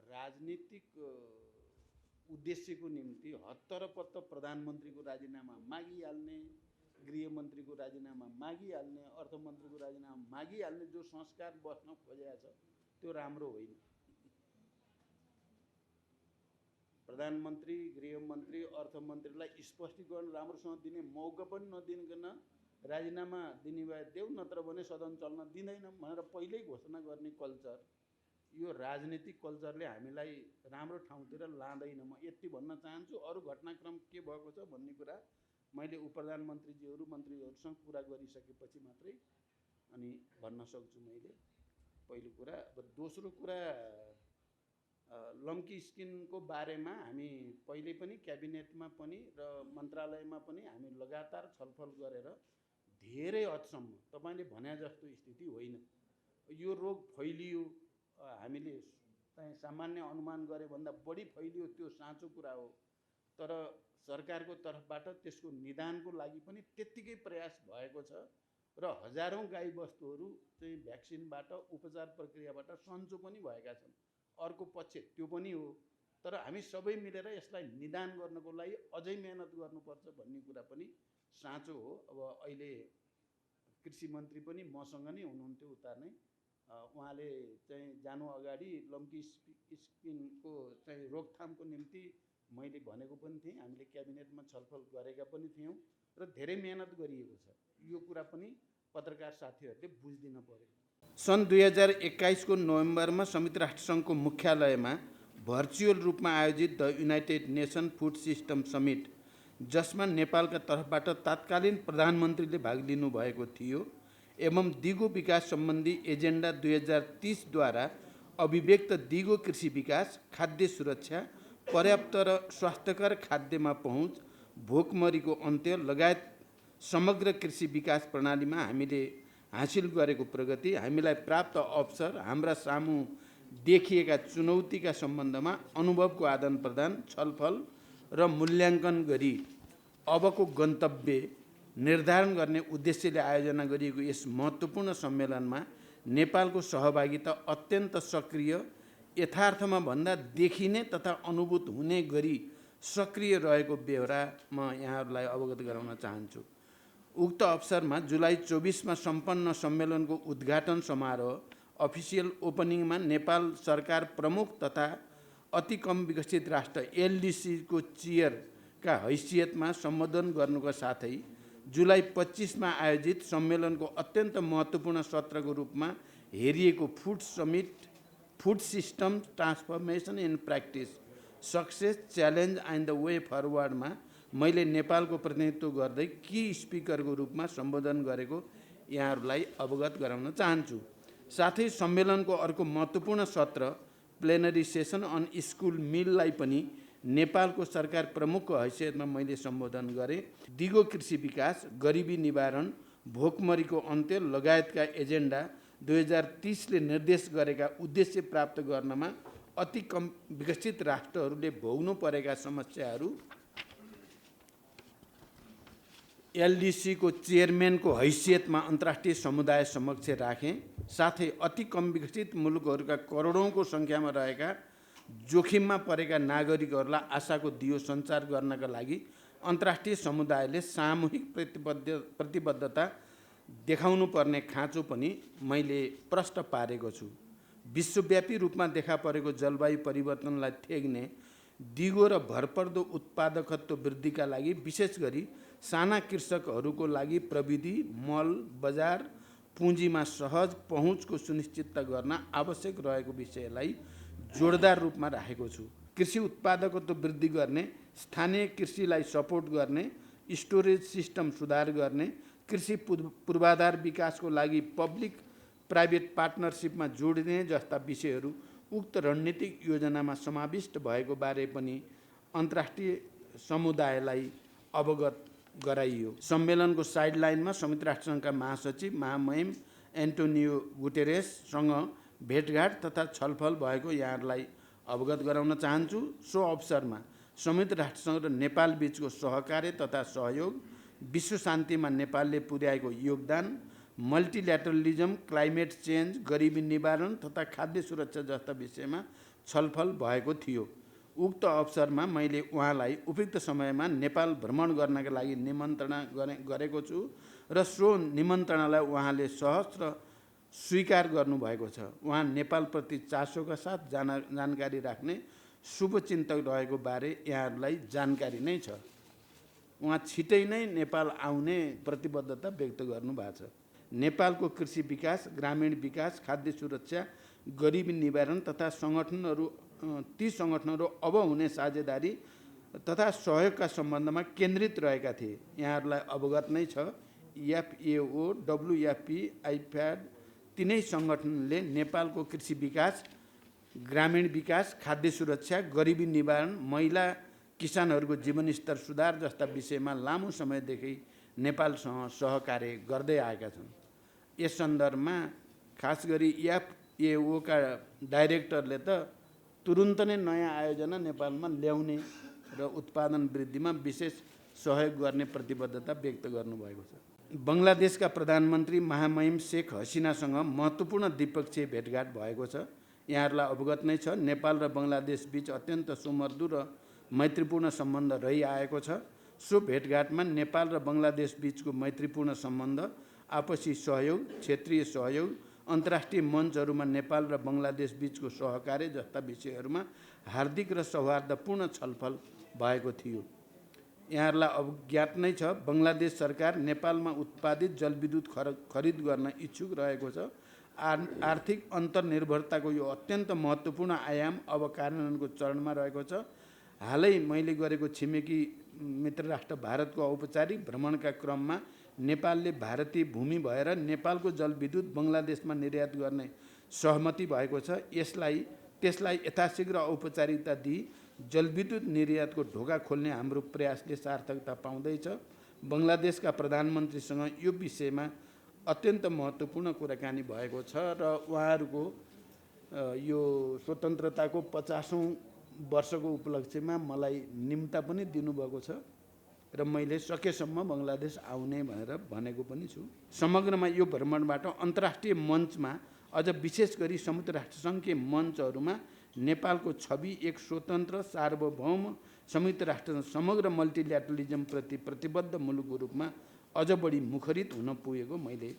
राजनीतिक उद्देश्यको निम्ति हत्तरपत्त प्रधानमन्त्रीको राजीनामा मागिहाल्ने, गृहमन्त्रीको राजीनामा मागिहाल्ने, अर्थमन्त्रीको राजीनामा मागिहाल्ने जो संस्कार बस्न खोजेको छ त्यो राम्रो होइन। प्रधानमन्त्री, गृहमन्त्री, अर्थमन्त्रीलाई स्पष्टीकरण राम्रोसँग दिने मौका पनि नदिकन राजीनामा दिने भए देऊ, नत्र भने सदन चल्न दिँदैन भनेर पहिल्यै घोषणा गर्ने कल्चर, यो राजनीतिक कल्चरले हामीलाई राम्रो ठाउँतिर लाँदैन। म यति भन्न चाहन्छु। अरू घटनाक्रम के भएको छ भन्ने कुरा मैले उपप्रधानमन्त्रीजीहरू मन्त्रीहरूसँग कुरा गरिसकेपछि मात्रै अनि भन्न सक्छु मैले। पहिलो कुरा। दोस्रो कुरा, लम्की स्किनको बारेमा हामी पहिले पनि क्याबिनेटमा पनि र मन्त्रालयमा पनि हामी लगातार छलफल गरेर धेरै हदसम्म तपाईले भने जस्तो स्थिति होइन। यो रोग फैलियो, हामीले चाहिँ सामान्य अनुमान गरे भन्दा बढी फैलियो, त्यो साँचो कुरा हो। तर सरकारको तर्फबाट त्यसको निदानको लागि पनि त्यत्तिकै प्रयास भएको छ र हजारौं गाई बस्तुहरू चाहिँ भ्याक्सिनबाट, उपचार प्रक्रियाबाट सन्चो पनि भएका छन्। अर्को पक्ष त्यो पनि हो। तर हामी सबै मिलेर यसलाई निदान गर्नको लागि अझै मेहनत गर्नुपर्छ भन्ने कुरा पनि साँचो हो। अब अहिले कृषि मन्त्री पनि मसँग नै हुनुहुन्थ्यो उता नै, उहाँले चाहिँ जानु अगाडि लम्की स्किनको चाहिँ रोकथामको निम्ति मैले भनेको पनि थिएँ, हामीले क्याबिनेटमा छलफल गरेका पनि थियौँ र धेरै मेहनत गरिएको छ। यो कुरा पनि पत्रकार साथीहरूले बुझिदिन पर्यो। सन् 2021 को नोभेम्बरमा संयुक्त राष्ट्रसङ्घको मुख्यालयमा भर्चुअल रूपमा आयोजित the United nation food system summit, जसमा नेपालका तर्फबाट तत्कालीन प्रधानमन्त्रीले भाग लिनुभएको थियो एवं दिगो विकास सम्बन्धी एजेन्डा 2030 द्वारा अभिव्यक्त दिगो कृषि विकास, खाद्य सुरक्षा, पर्याप्त र स्वास्थ्यकर खाद्यमा पहुँच, भोकमरीको अन्त्य लगायत समग्र कृषि विकास प्रणालीमा हामीले हासिल गरेको प्रगति, हामीलाई प्राप्त अवसर, हाम्रा सामु देखिएका चुनौतीका सम्बन्धमा अनुभवको आदान प्रदान, छलफल र मूल्याङ्कन गरी अबको गन्तव्य निर्धारण गर्ने उद्देश्यले आयोजना गरिएको यस महत्त्वपूर्ण सम्मेलनमा नेपालको सहभागिता अत्यन्त सक्रिय, यथार्थमा भन्दा देखिने तथा अनुभूत हुने गरी सक्रिय रहेको बेहोरा म यहाँहरूलाई अवगत गराउन चाहन्छु। उक्त अवसरमा जुलाई 24 सम्पन्न सम्मेलनको उद्घाटन समारोह अफिसियल ओपनिङमा नेपाल सरकार प्रमुख तथा अति कम विकसित राष्ट्र एलडीसी को चेयरका हैसियतमा सम्बोधन गर्नुका साथै जुलाई 25 आयोजित सम्मेलनको अत्यन्त महत्त्वपूर्ण सत्रको रूपमा हेरिएको food system transformation in practice, success, challenge and the way फरवर्डमा मैले नेपालको प्रतिनिधित्व गर्दै की स्पिकरको रूपमा सम्बोधन गरेको यहाँहरूलाई अवगत गराउन चाहन्छु। साथै सम्मेलनको अर्को महत्त्वपूर्ण सत्र प्लेनरी सेसन अन स्कुल मिललाई पनि नेपालको सरकार प्रमुखको हैसियतमा मैले सम्बोधन गरेँ। दिगो कृषि विकास, गरिबी निवारण, भोकमरीको अन्त्य लगायतका एजेन्डा 2030 ले निर्देश गरेका उद्देश्य प्राप्त गर्नमा अति कम विकसित राष्ट्रहरूले भोग्नु परेका समस्याहरू एलडीसी को चेयरम्यानको हैसियतमा अन्तर्राष्ट्रिय समुदाय समक्ष राखेँ। साथै अति कम विकसित मुलुकहरूका करोडौँको सङ्ख्यामा रहेका जोखिममा परेका नागरिकहरूलाई आशाको दियो सञ्चार गर्नका लागि अन्तर्राष्ट्रिय समुदायले सामूहिक प्रतिबद्धता देखाउनु पर्ने खाँचो पनि मैले प्रष्ट पारेको छु। विश्वव्यापी रूपमा देखा परेको जलवायु परिवर्तनलाई थेग्ने दिगो र भरपर्दो उत्पादकत्व वृद्धिका लागि विशेष गरी साना कृषकहरूको लागि प्रविधि, मल, बजार, पुँजीमा सहज पहुँचको सुनिश्चितता गर्न आवश्यक रहेको विषयलाई जोडदार रूपमा राखेको छु। कृषि उत्पादकत्व वृद्धि गर्ने, स्थानीय कृषिलाई सपोर्ट गर्ने, स्टोरेज सिस्टम सुधार गर्ने, कृषि पूर्वाधार विकासको लागि पब्लिक प्राइभेट पार्टनरसिपमा जोडिने जस्ता विषयहरू उक्त रणनीतिक योजनामा समाविष्ट भएको बारे पनि अन्तर्राष्ट्रिय समुदायलाई अवगत गराइयो। सम्मेलनको साइडलाइनमा संयुक्त राष्ट्रसङ्घका महासचिव महामहिम एन्टोनियो गुटेरेससँग भेटघाट तथा छलफल भएको यहाँहरूलाई अवगत गराउन चाहन्छु। सो अवसरमा संयुक्त राष्ट्रसङ्घ र नेपाल बीचको सहकार्य तथा सहयोग, विश्व शान्तिमा नेपालले पुर्याएको योगदान, मल्टिल्याटरलिजम, क्लाइमेट चेन्ज, गरिबी निवारण तथा खाद्य सुरक्षा जस्ता विषयमा छलफल भएको थियो। उक्त अवसरमा मैले उहाँलाई उपयुक्त समयमा नेपाल भ्रमण गर्नका लागि निमन्त्रणा गरेको छु र सो निमन्त्रणालाई उहाँले सहर्ष स्वीकार गर्नुभएको छ। उहाँ नेपालप्रति चासोका साथ जानकारी राख्ने शुभचिन्तक रहेको बारे यहाँहरूलाई जानकारी नै छ। उहाँ छिटै नै नेपाल आउने प्रतिबद्धता व्यक्त गर्नुभएको छ। नेपालको कृषि विकास, ग्रामीण विकास, खाद्य सुरक्षा, गरिबी निवारण तथा ती सङ्गठनहरू अब हुने साझेदारी तथा सहयोगका सम्बन्धमा केन्द्रित रहेका थिए। यहाँहरूलाई अवगत नै छ। FAO, WFP, IFAD तीनै सङ्गठनले नेपालको कृषि विकास, ग्रामीण विकास, खाद्य सुरक्षा, गरिबी निवारण, महिला किसानहरूको जीवनस्तर सुधार जस्ता विषयमा लामो समयदेखि नेपालसँग सहकार्य गर्दै आएका छन्। यस सन्दर्भमा खास गरी FAO का डाइरेक्टरले त तुरुन्त नै नयाँ आयोजना नेपालमा ल्याउने र उत्पादन वृद्धिमा विशेष सहयोग गर्ने प्रतिबद्धता व्यक्त गर्नुभएको छ। बङ्गलादेशका प्रधानमन्त्री महामहिम शेख हसिनासँग महत्त्वपूर्ण द्विपक्षीय भेटघाट भएको छ। यहाँहरूलाई अवगत नै छ। नेपाल र बङ्गलादेश बीच अत्यन्त सुमधुर र मैत्रीपूर्ण सम्बन्ध रहिआएको छ। सो भेटघाटमा नेपाल र बङ्गलादेश बीचको मैत्रीपूर्ण सम्बन्ध, आपसी सहयोग, क्षेत्रीय सहयोग, अन्तर्राष्ट्रिय मञ्चहरूमा नेपाल र बङ्गलादेश बीचको सहकार्य जस्ता विषयहरूमा हार्दिक र सौहार्दपूर्ण छलफल भएको थियो। यहाँहरूलाई अवज्ञात नै छ, बङ्गलादेश सरकार नेपालमा उत्पादित जलविद्युत खरिद गर्न इच्छुक रहेको छ। आर्थिक अन्तर्निर्भरताको यो अत्यन्त महत्त्वपूर्ण आयाम अब कार्यान्वयनको चरणमा रहेको छ। हालै मैले गरेको छिमेकी मित्र राष्ट्र भारतको औपचारिक भ्रमणका क्रममा नेपालले भारतीय भूमि भएर नेपालको जलविद्युत बङ्गलादेशमा निर्यात गर्ने सहमति भएको छ। त्यसलाई यथाशीघ्र औपचारिकता दिई जलविद्युत निर्यातको ढोका खोल्ने हाम्रो प्रयासले सार्थकता पाउँदैछ। बङ्गलादेशका प्रधानमन्त्रीसँग यो विषयमा अत्यन्त महत्त्वपूर्ण कुराकानी भएको छ र उहाँहरूको यो स्वतन्त्रताको 50औं वर्षको उपलक्ष्यमा मलाई निम्ता पनि दिनुभएको छ र मैले सकेसम्म बङ्गलादेश आउने भनेर भनेको पनि छु। समग्रमा यो भ्रमणबाट अन्तर्राष्ट्रिय मञ्चमा अझ विशेष गरी संयुक्त राष्ट्रसङ्घीय मञ्चहरूमा नेपालको छवि एक स्वतन्त्र सार्वभौम संयुक्त राष्ट्र समग्र मल्टिल्याटरलिजमप्रति प्रतिबद्ध मुलुकको रूपमा अझ बढी मुखरित हुन पुगेको मैले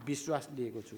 विश्वास लिएको छु।